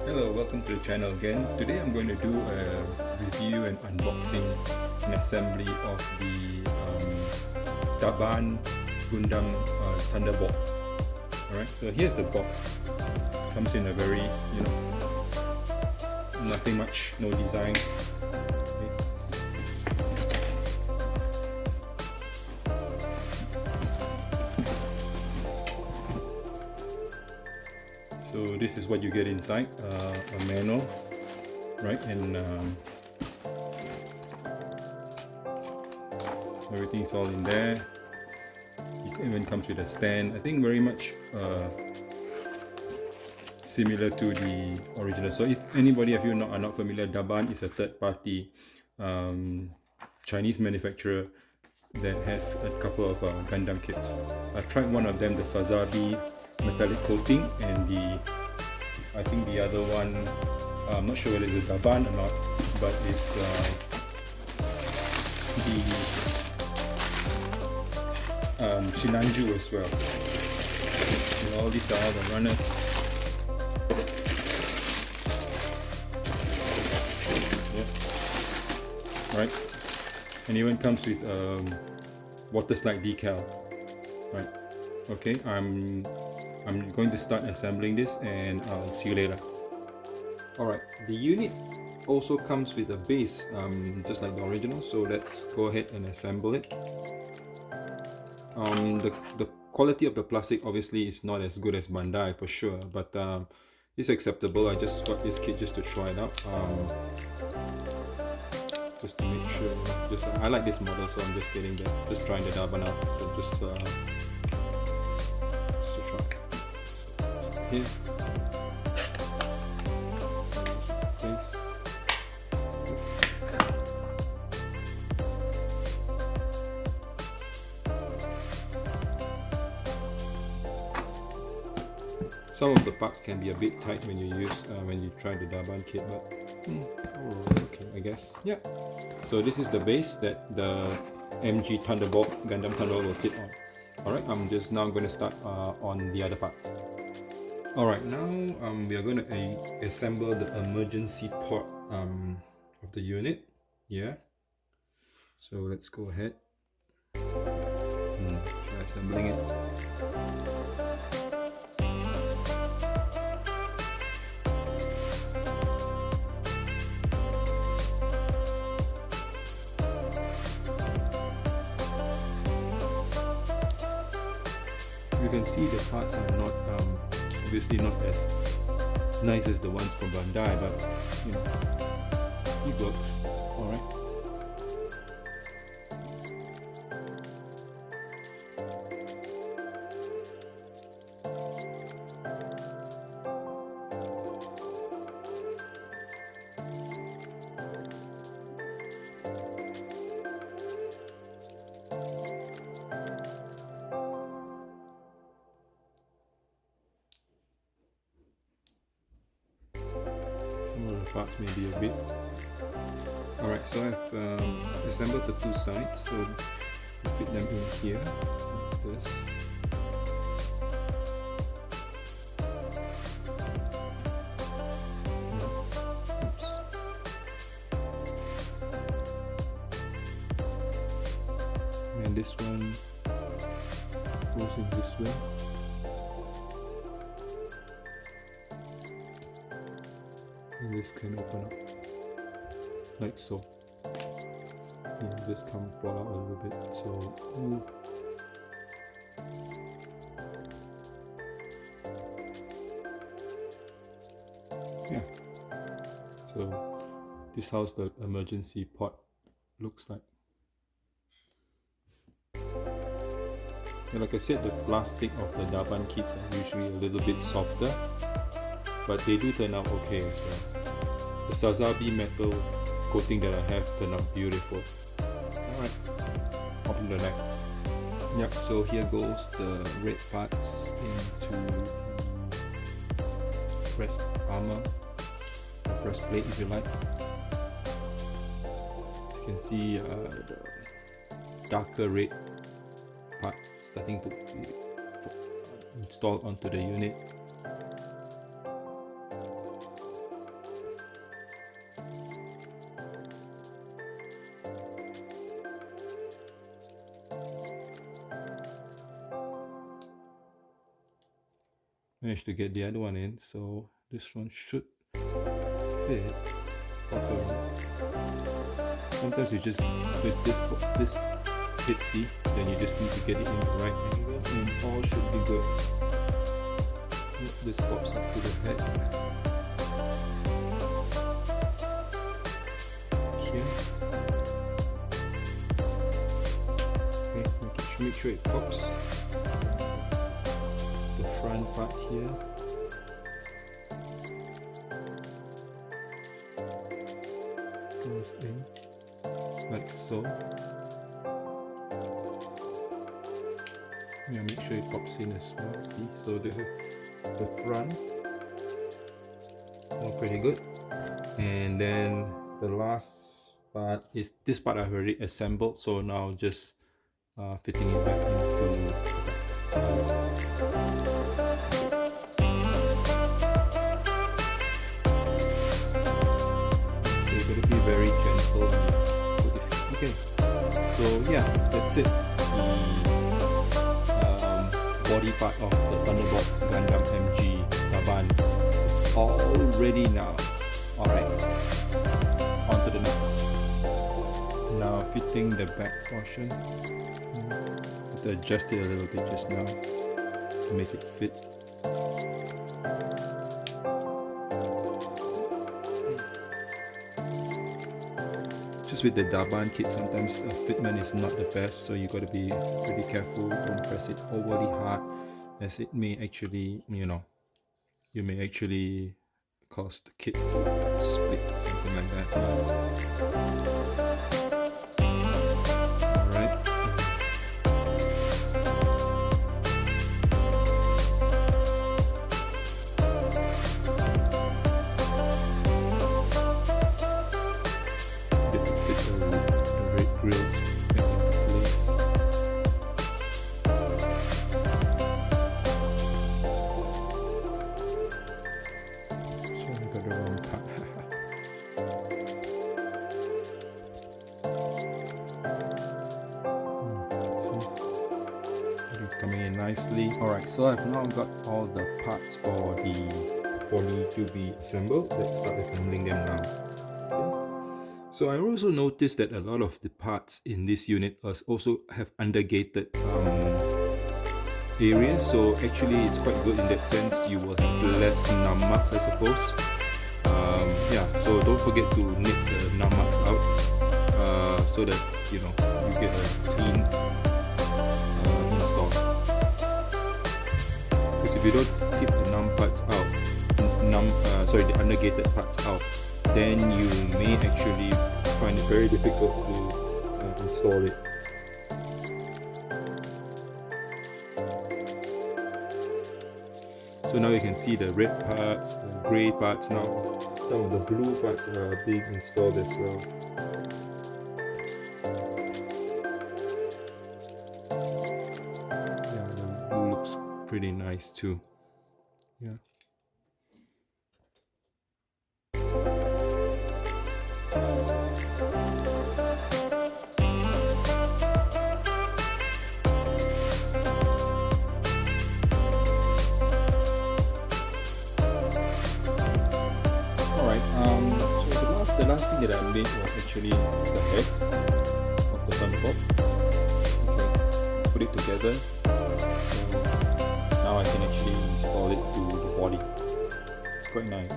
Hello, welcome to the channel again. Today I'm going to do a review and unboxing and assembly of the Daban Gundam Thunderbolt. Alright, so here's the box. Comes in a very, nothing much, no design. So this is what you get inside, a manual, right, and everything's all in there. It even comes with a stand. I think very much similar to the original. So if anybody of you are not familiar, Daban is a third-party Chinese manufacturer that has a couple of Gundam kits. I've tried one of them, the Sazabi metallic coating, and I think the other one, I'm not sure whether it's a Daban or not, but it's the Shinanju as well. And all these are all the runners. Yeah. Right, and even comes with water slide decal. Right. Okay, I'm going to start assembling this, and I'll see you later. Alright, the unit also comes with a base, just like the original, so let's go ahead and assemble it. The quality of the plastic obviously is not as good as Bandai for sure, but it's acceptable. I just got this kit just to try it out, just to make sure. I like this model, so I'm just trying the Daban out, just to try. Here. Place. Some of the parts can be a bit tight when you try the Daban kit, but it's okay, I guess. Yeah. So this is the base that the MG Thunderbolt, Gundam Thunderbolt will sit on. Alright, I'm just now going to start on the other parts. Alright, now we are going to assemble the emergency port of the unit. Yeah. So let's go ahead and try assembling it. You can see the parts are not obviously not as nice as the ones from Bandai, but it works. Alright. Some of the parts may be a bit. Alright, so I've assembled the two sides, so I fit them in here like this. And this one goes in this way. And this can open up like so. Yeah, this can fall out a little bit, so yeah. So this is how the emergency port looks like. And like I said, the plastic of the Daban kits are usually a little bit softer, but they do turn out okay as well. The Sazabi metal coating that I have turned out beautiful. Alright, on to the next. Yep, so here goes the red parts into the breast armor, or breastplate if you like. As you can see, the darker red parts starting to be installed onto the unit. managed to get the other one in, so this one should fit properly. Sometimes you just with this bit, see, then you just need to get it in the right angle and all should be good. This pops up to the head. Here. Okay, make sure it pops. The front part here. Goes in like so. Yeah, make sure it pops in as well. See, so this is the front. All pretty good. And then the last part is this part I've already assembled, so now just fitting it back into the back. So you're going to be very gentle with this. Okay, so yeah, that's it. The body part of the Thunderbolt Gundam MG Daban. It's all ready now. Alright, on to the next. Now fitting the back portion. Have to adjust it a little bit just now to make it fit. Just with the Daban kit, sometimes the fitment is not the best, so you got to be pretty careful. Don't press it overly hard, as it may actually, you know, you may actually cause the kit to split, something like that. Alright. Grills back into place. So I got the wrong part. So it's coming in nicely. Alright, so I've now got all the parts for the body to be assembled. Let's start assembling them now. So I also noticed that a lot of the parts in this unit also have undergated areas, so actually it's quite good in that sense. You will have less nummarks, I suppose. Yeah, so don't forget to nip the nummarks out so that you know you get a clean install. Because if you don't keep the the undergated parts out, then you may actually find it very difficult to install it. So now you can see the red parts, the grey parts. Now some of the blue parts are being installed as well. Yeah, the blue looks pretty nice too. Yeah. The last thing that I made was actually the head of the Thunderbolt. Okay, put it together. So now I can actually install it to the body. It's quite nice.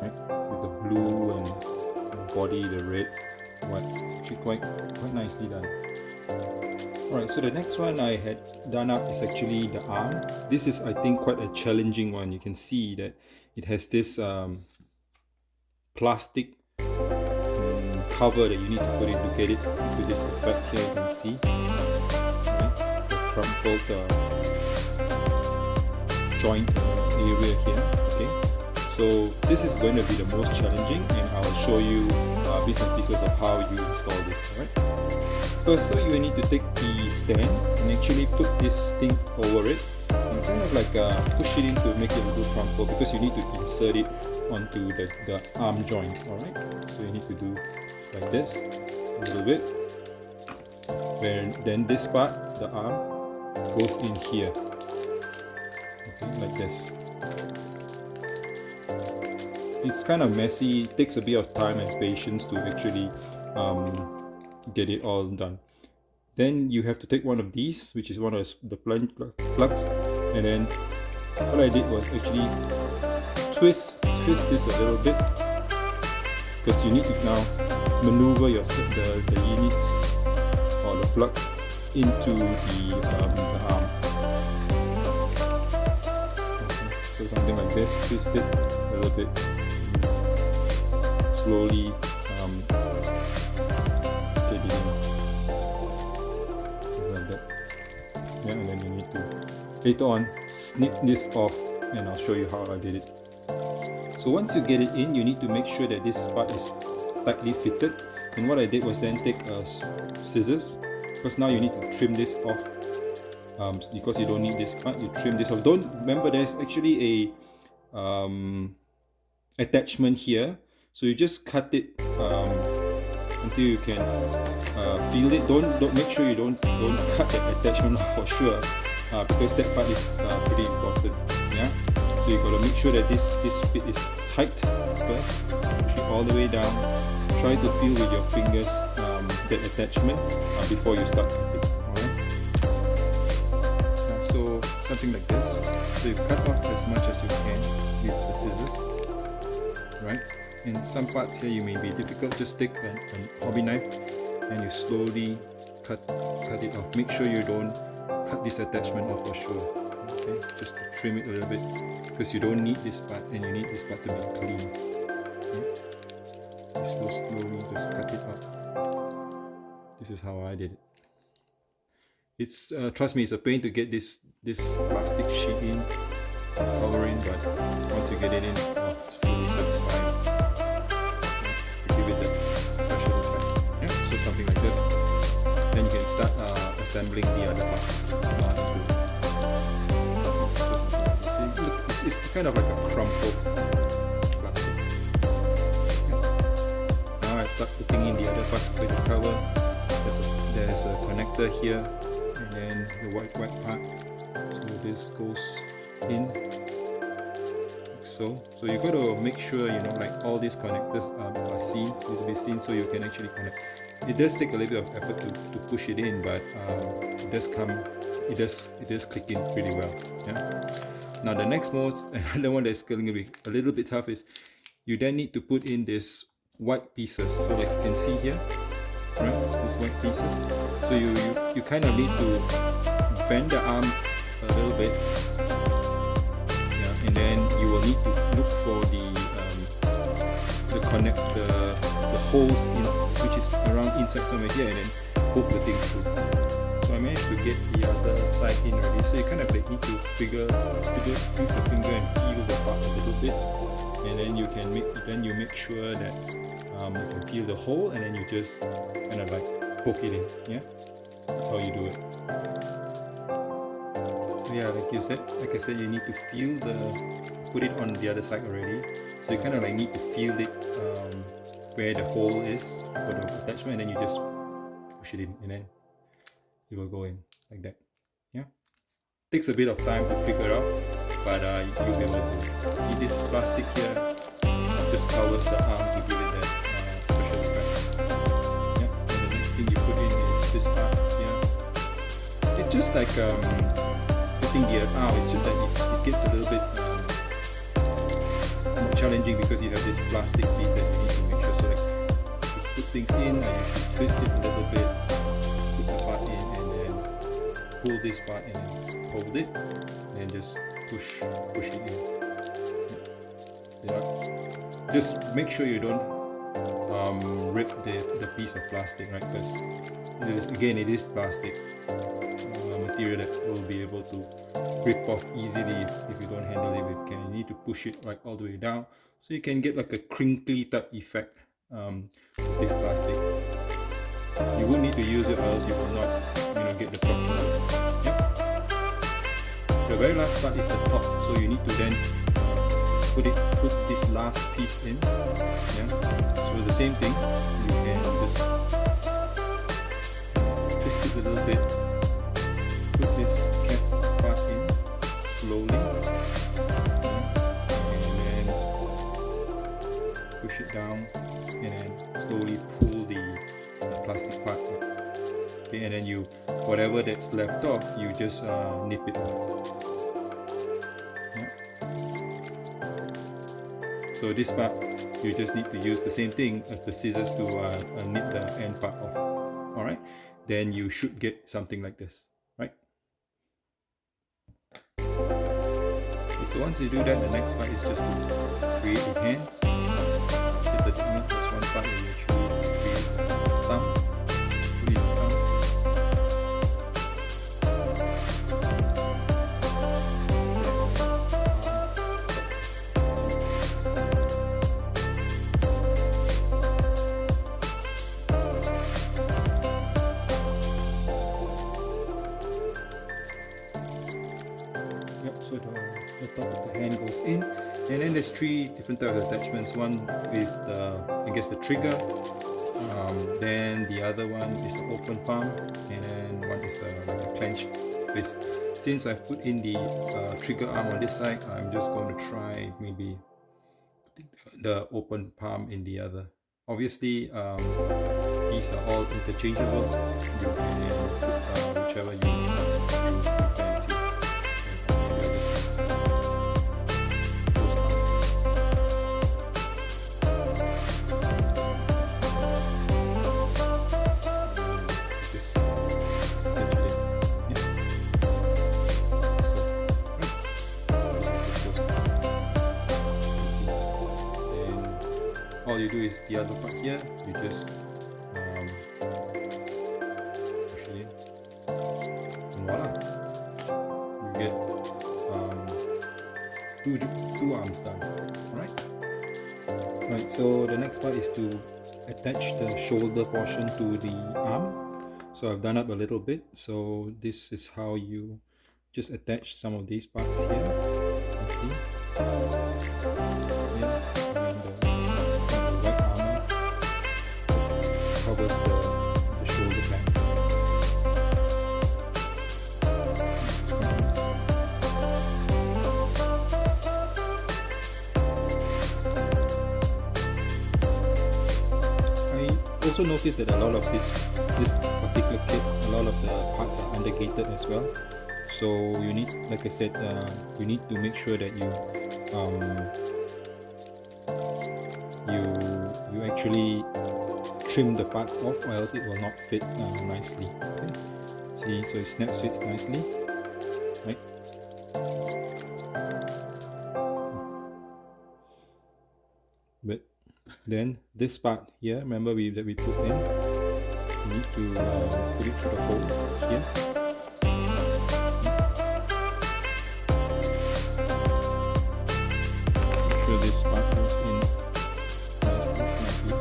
Right, with the blue and the body, the red, white. It's actually quite nicely done. Alright, so the next one I had done up is actually the arm. This is, I think, quite a challenging one. You can see that it has this plastic cover that you need to put in to get it to this effect here. You can see the crumpled joint area here. Okay, so this is going to be the most challenging, and I'll show you bits and pieces of how you install this. Alright. First, so you need to take the stand and actually put this thing over it and kind of like push it in to make it a little crumple, because you need to insert it onto the arm joint. Alright, so you need to do like this a little bit, where then this part, the arm, goes in here. Okay, like this. It's kind of messy, it takes a bit of time and patience to actually get it all done. Then you have to take one of these, which is one of the plugs, and then what I did was actually twist this a little bit, because you need to now maneuver the units or the plugs into the arm. Okay, so something like this, twist it a little bit, slowly get it in. Something like that. Yeah, and then you need to later on snip this off, and I'll show you how I did it. So once you get it in, you need to make sure that this part is tightly fitted. And what I did was then take scissors, because now you need to trim this off. Because you don't need this part, you trim this off. Don't remember, there's actually a attachment here, so you just cut it until you can feel it. Don't make sure you don't cut that attachment off for sure, because that part is pretty important. Yeah. So you gotta make sure that this fit is tight first. Push it all the way down. Try to feel with your fingers that attachment before you start cutting. Alright. So something like this. So you cut off as much as you can with the scissors. Right. In some parts here you may be difficult. Just take a hobby knife and you slowly cut it off. Make sure you don't cut this attachment off for sure. Okay, just to trim it a little bit, because you don't need this part, and you need this part to be clean. Okay. Slowly just cut it up. This is how I did it. It's trust me, it's a pain to get this plastic sheet in, cover in, but once you get it in, it's fully satisfying. Yeah, give it that special effect. Yeah, so something like this. Then you can start assembling the other parts. It's kind of like a crumpled plastic. Yeah. Now I start putting in the other parts with the cover. There's a connector here, and then the white part. So this goes in like so. So you got to make sure like all these connectors are seen, visibly seen, so you can actually connect. It does take a little bit of effort to push it in, but it does click in pretty well. Yeah. Now the next another one that's going to be a little bit tough is you then need to put in this white pieces. So like you can see here, right? These white pieces. So you kind of need to bend the arm a little bit, yeah, and then you will need to look for the holes in, which is around inside somewhere here, and then poke the thing through. So I managed to get the other side in already. So you kind of like need to use your finger and feel the part a little bit, and then you make sure that you can feel the hole, and then you just kind of like poke it in. Yeah, that's how you do it. So yeah, like I said, you need to put it on the other side already. So you kind of like need to feel it where the hole is for the attachment, and then you just push it in, and then it will go in like that. Yeah, takes a bit of time to figure out, but you'll be able to see this plastic here just covers the arm to give it that special effect. Yeah, and the next thing you put in is this part here. It's just like fitting the arm. It's just that it gets a little bit more challenging because you have this plastic piece that you need to make sure. So like to put things in, I usually twist it a little bit, put the part in, and then pull this part and then hold it, and then just push it in. Yeah. Just make sure you don't rip the piece of plastic, right? Because it is plastic material that will be able to rip off easily if you don't handle it with care. You need to push it like all the way down so you can get like a crinkly type effect with this plastic. You will need to use it, or else you will not get the proper. Yep. The very last part is the top, so you need to then put this last piece in. Yeah. So the same thing, you can just a little bit. Put this cap part in slowly, and then push it down, and then slowly pull the plastic part up. Okay, and then you, whatever that's left off, you just nip it off. Yeah. So this part, you just need to use the same thing as the scissors to nip the end part off. Alright, then you should get something like this, right? Okay, so once you do that, the next part is just to create the hands. The technique, there's one part where you actually create the thumb. Put in the thumb. Yep, so the top of the hand goes in, and then there's three different types of attachments. One with I guess the trigger, then the other one is the open palm, and then one is like a clenched fist. Since I've put in the trigger arm on this side, I'm just going to try maybe putting the open palm in the other. Obviously, these are all interchangeable. You can put whichever you fancy. All you do is the other part here, you just push it in, and voila, you get two arms done. Right, so the next part is to attach the shoulder portion to the arm. So I've done up a little bit, so this is how you just attach some of these parts here. You see? Yeah. Covers the shoulder band. I also noticed that a lot of this particular kit, a lot of the parts are undergated as well. So you need, like I said, you need to make sure that you actually trim the parts off, or else it will not fit nicely. Okay. See, so it snaps fits nicely, right? But then this part here, remember that we put in, we need to put it through the hole here. Make sure this part goes in nicely, snugly.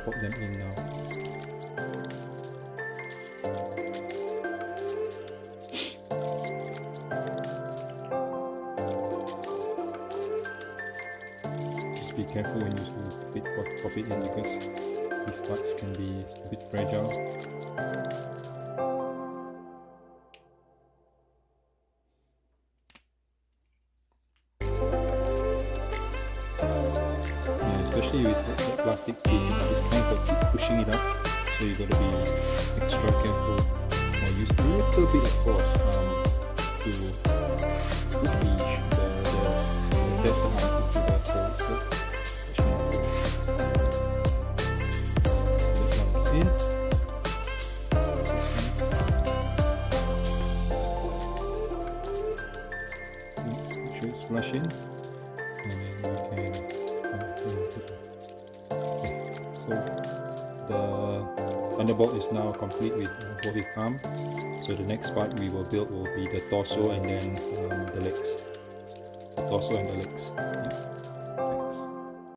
Pop them in now. Just be careful when you pop it in, because these parts can be a bit fragile. Especially with the plastic piece, it kind of keep pushing it up, so you gotta be extra careful, or use a little bit of force to put the attach the arms into the hole. This one is in. Make sure it's flush in, and then you can. So the Thunderbolt is now complete with both the arms. So the next part we will build will be the torso, and then the legs. The torso and the legs. Yeah.